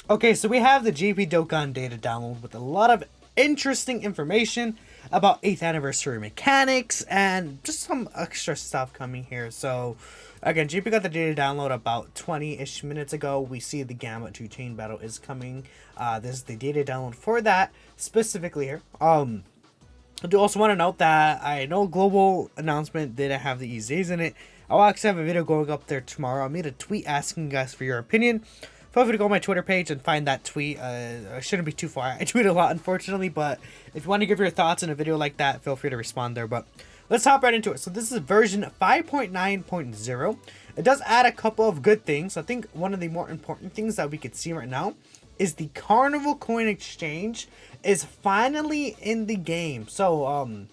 Okay, so we have the GP Dokkan data download with a lot of interesting information about 8th anniversary mechanics and just some extra stuff coming here. So, again, GP got the data download about 20-ish minutes ago. We see the Gamma 2 chain battle is coming. This is the data download for that specifically here. I do also want to note that I know global announcement didn't have the EZs in it. I'll actually have a video going up there tomorrow. I made a tweet asking you guys for your opinion. Feel free to go on my Twitter page and find that tweet. I shouldn't be too far. I tweet a lot, unfortunately, but if you want to give your thoughts in a video like that, feel free to respond there. But let's hop right into it. So this is version 5.9.0. It does add a couple of good things. I think one of the more important things that we could see right now is the Carnival Coin Exchange is finally in the game. So,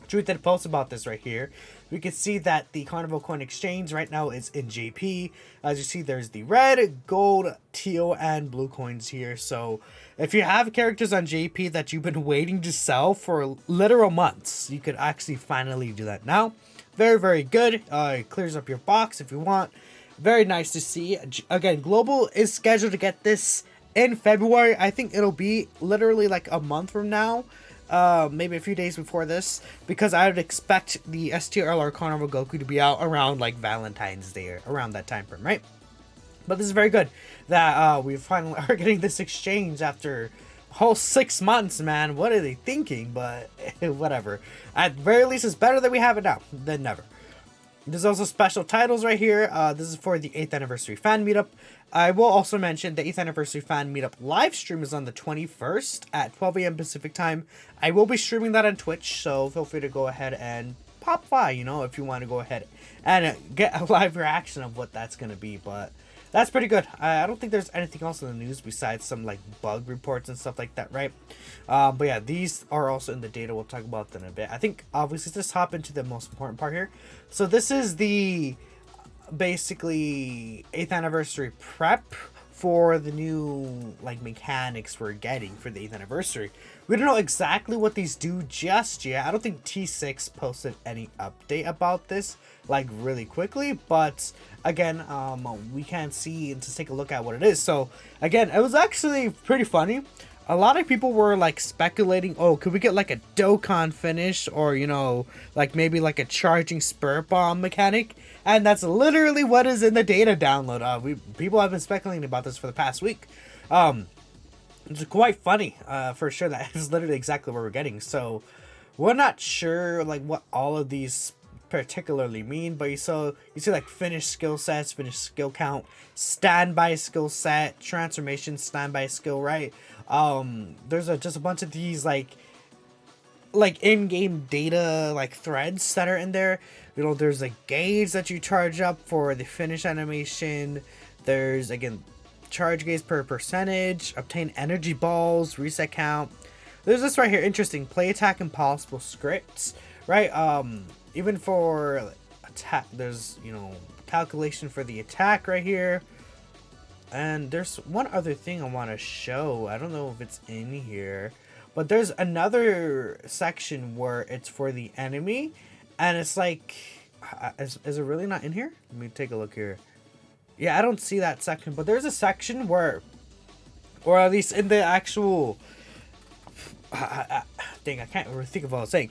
Truth did post about this right here. We can see that the Carnival Coin Exchange right now is in JP. As you see, there's the red, gold, teal, and blue coins here. So if you have characters on JP that you've been waiting to sell for literal months, you could actually finally do that now. Very, very good. It clears up your box if you want. Very nice to see. Again, Global is scheduled to get this in February. I think it'll be literally like a month from now. Maybe a few days before this, because I would expect the STRLR Carnival Goku to be out around like Valentine's Day or around that time frame, right? But this is very good that we finally are getting this exchange after a whole 6 months, man. What are they thinking? But whatever. At very least, it's better that we have it now than never. There's also special titles right here. This is for the 8th anniversary fan meetup. I will also mention the 8th anniversary fan meetup live stream is on the 21st at 12 a.m. Pacific time. I will be streaming that on Twitch, so feel free to go ahead and pop by, you know, if you want to go ahead and get a live reaction of what that's going to be. But that's pretty good. I don't think there's anything else in the news besides some like bug reports and stuff like that, right? But yeah, these are also in the data. We'll talk about them in a bit. I think obviously just hop into the most important part here. So this is the basically 8th anniversary prep for the new like mechanics we're getting for the 8th anniversary. We don't know exactly what these do just yet. I don't think T6 posted any update about this like really quickly, but again, we can see and just take a look at what it is. So again, it was actually pretty funny. A lot of people were like speculating, oh, could we get like a Dokkan finish, or you know, like maybe like a charging spirit bomb mechanic? And that's literally what is in the data download. People have been speculating about this for the past week. It's quite funny, for sure. That is literally exactly what we're getting. So we're not sure like what all of these particularly mean, but you see like finished skill sets, finished skill count, standby skill set, transformation, standby skill, right? There's just a bunch of these like in-game data like threads that are in there. You know, there's a gauge that you charge up for the finish animation. There's again charge gauge per percentage, obtain energy balls, reset count. There's this right here, interesting play attack impossible scripts, right? Even for attack, there's, you know, calculation for the attack right here. And there's one other thing I want to show. I don't know if it's in here, but there's another section where it's for the enemy, and it's like, is it really not in here? Let me take a look here. Yeah, I don't see that section, but there's a section where, or at least in the actual, dang, I can't really think of what I was saying.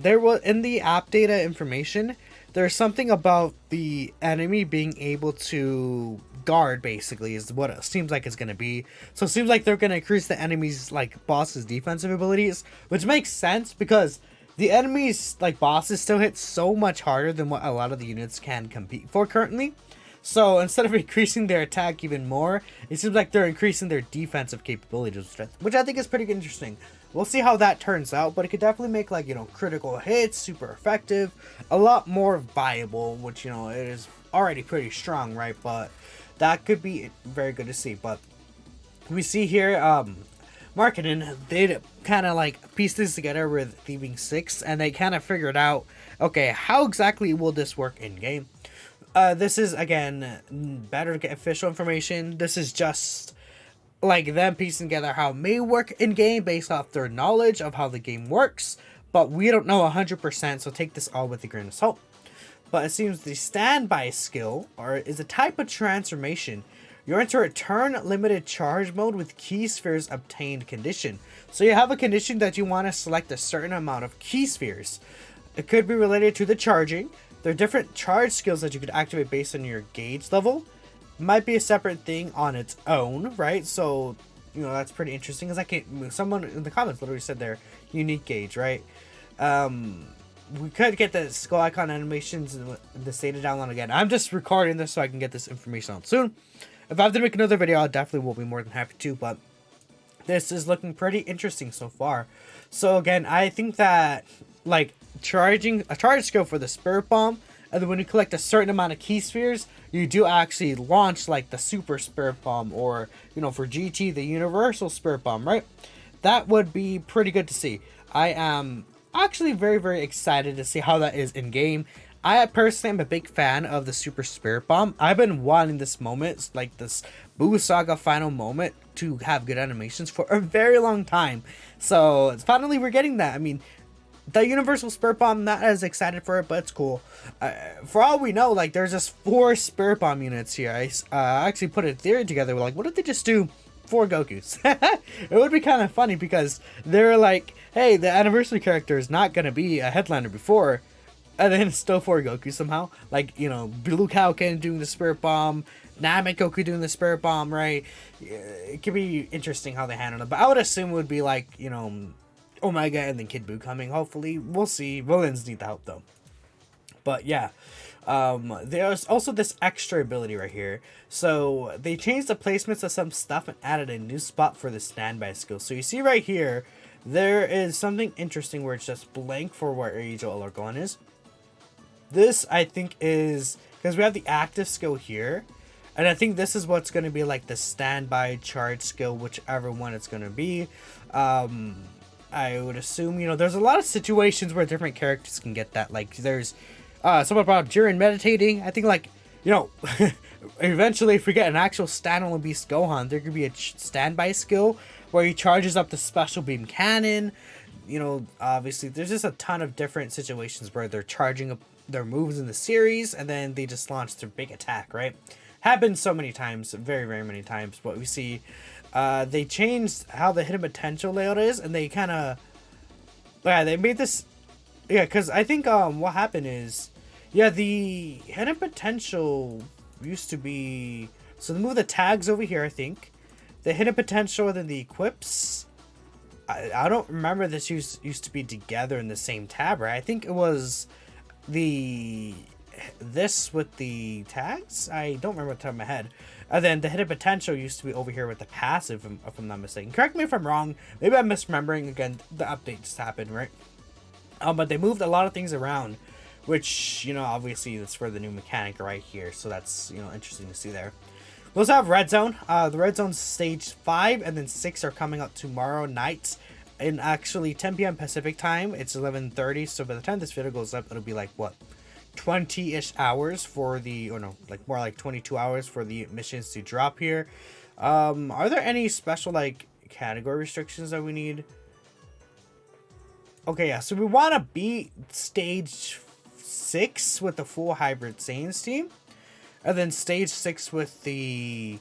There was in the app data information, there's something about the enemy being able to guard, basically, is what it seems like it's gonna be. So it seems like they're gonna increase the enemy's like boss's defensive abilities, which makes sense because the enemy's like bosses still hit so much harder than what a lot of the units can compete for currently. So instead of increasing their attack even more, it seems like they're increasing their defensive capabilities, which I think is pretty interesting. We'll see how that turns out, but it could definitely make, like, you know, critical hits super effective, a lot more viable, which, you know, it is already pretty strong, right? But that could be very good to see. But we see here, marketing, they kind of like piece this together with Thieving 6, and they kind of figured out, okay, how exactly will this work in game? This is, again, better to get official information. This is just like them piecing together how it may work in game based off their knowledge of how the game works, but we don't know 100%, so take this all with a grain of salt. But it seems the standby skill is a type of transformation You're into a turn-limited charge mode with key spheres obtained condition. So you have a condition that you want to select a certain amount of key spheres. It could be related to the charging. There are different charge skills that you could activate based on your gauge level. Might be a separate thing on its own, right? So, that's pretty interesting, because someone in the comments literally said their unique gauge, right? We could get the skull icon animations in the data download again. I'm just recording this so I can get this information out soon. If I have to make another video, I definitely will be more than happy to, but this is looking pretty interesting so far. So again, I think that, like, charging a charge skill for the Spirit Bomb, and then when you collect a certain amount of key spheres, you do actually launch, like, the Super Spirit Bomb, or, for GT, the Universal Spirit Bomb, right? That would be pretty good to see. I am actually very, very excited to see how that is in game. I personally am a big fan of the Super Spirit Bomb. I've been wanting this moment, like this Boo Saga final moment, to have good animations for a very long time. So finally we're getting that. I mean, the Universal Spirit Bomb, I'm not as excited for it, but it's cool. For all we know, like, there's just 4 Spirit Bomb units here. I actually put a theory together. We're like, what if they just do 4 Gokus? It would be kind of funny, because they're like, hey, the anniversary character is not going to be a headliner before, and then it's still 4 Goku somehow. Like, Blue Kaioken doing the Spirit Bomb, Namek Goku doing the Spirit Bomb, right? It could be interesting how they handle it, but I would assume it would be like, Omega and then Kid Buu coming. Hopefully, we'll see. Villains need the help though. But yeah, there's also this extra ability right here. So they changed the placements of some stuff and added a new spot for the standby skill. So you see right here, there is something interesting where it's just blank for where Eijo Alargon is. This, I think, is because we have the active skill here, and I think this is what's going to be like the standby charge skill, whichever one it's going to be. I would assume, there's a lot of situations where different characters can get that. Like, there's someone brought up Jiren meditating. I think, like, eventually if we get an actual standalone Beast Gohan, there could be a standby skill where he charges up the special beam cannon. Obviously there's just a ton of different situations where they're charging up their moves in the series, and then they just launch their big attack, right? Happened so many times, very, very many times. What we see, they changed how the hidden potential layout is, and they kind of, they made this, because I think what happened is, the hidden potential used to be, so the move the tags over here, I think, the hidden potential and then the equips, I don't remember this used to be together in the same tab, right? I think it was this with the tags. I don't remember off the top of my head. And then the hidden potential used to be over here with the passive, if I'm not mistaken. Correct me if I'm wrong. Maybe I'm misremembering. Again, the update just happened, right? But they moved a lot of things around, which, obviously that's for the new mechanic right here. So that's, interesting to see there. We also have Red Zone. The Red Zone stage 5 and then 6 are coming out tomorrow night. In actually 10 p.m. Pacific time. It's 11:30, so by the time this video goes up, it'll be like, what, 20-ish hours for the, or no, like more like 22 hours for the missions to drop here. Are there any special, like, category restrictions that we need? Okay, yeah, so we want to beat stage 6 with the full hybrid Saiyans team, and then stage 6 with the,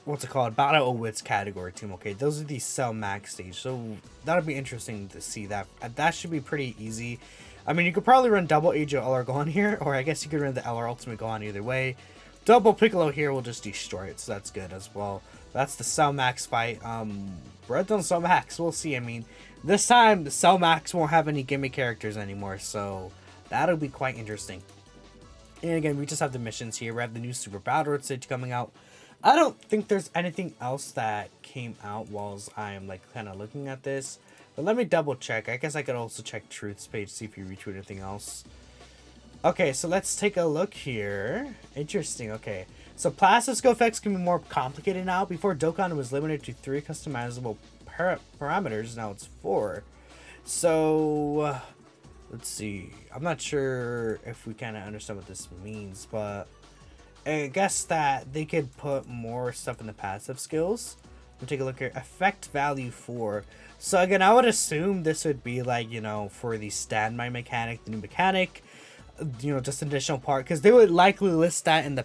what's it called, Battle of Wits category team. Okay, those are the Cell Max stage, so that'll be interesting to see. That should be pretty easy. I mean, you could probably run double Eijo LR Gohan here, or I guess you could run the LR Ultimate Gohan either way. Double Piccolo here will just destroy it, so that's good as well. That's the Cell Max fight. Red Zone Cell Max, we'll see. I mean, this time the Cell Max won't have any gimmick characters anymore, so that'll be quite interesting. And again, we just have the missions here. We have the new Super Battle Road stage coming out. I don't think there's anything else that came out whilst I'm, like, kind of looking at this. But let me double check. I guess I could also check Truth's page, see if you retweet anything else. Okay, so let's take a look here. Interesting, okay. So plastic skill effects can be more complicated now. Before, Dokkan was limited to 3 customizable parameters. Now it's 4. So, let's see. I'm not sure if we kind of understand what this means, but I guess that they could put more stuff in the passive skills. We'll take a look here. Effect value 4. So again, I would assume this would be like, for the standby mechanic, the new mechanic, just an additional part, because they would likely list that in the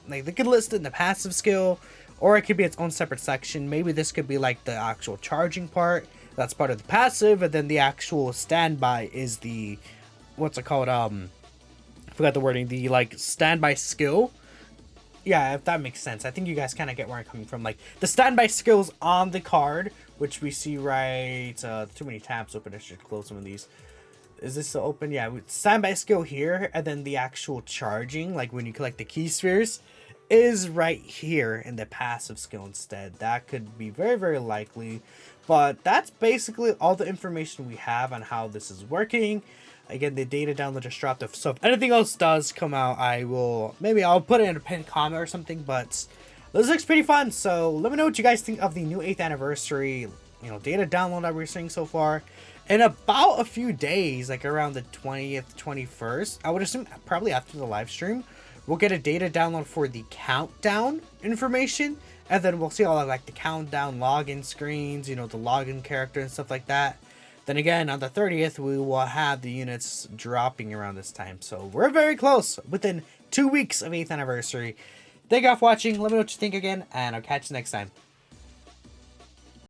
like they could list it in the passive skill, or it could be its own separate section. Maybe this could be like the actual charging part. That's part of the passive, and then the actual standby is the, what's it called? I forgot the wording. The like standby skill. Yeah, if that makes sense. I think you guys kind of get where I'm coming from. Like the standby skills on the card, which we see right. Too many tabs open. I should close some of these. Is this still open? Yeah, standby skill here, and then the actual charging, like when you collect the key spheres, is right here in the passive skill instead. That could be very, very likely. But that's basically all the information we have on how this is working. Again, the data download just dropped off. So if anything else does come out, maybe I'll put it in a pinned comment or something. But this looks pretty fun. So let me know what you guys think of the new 8th anniversary, data download that we're seeing so far. In about a few days, like around the 20th, 21st, I would assume probably after the live stream, we'll get a data download for the countdown information. And then we'll see all of like the countdown login screens, the login character and stuff like that. Then again, on the 30th, we will have the units dropping around this time. So we're very close, within 2 weeks of 8th anniversary. Thank you all for watching. Let me know what you think again, and I'll catch you next time.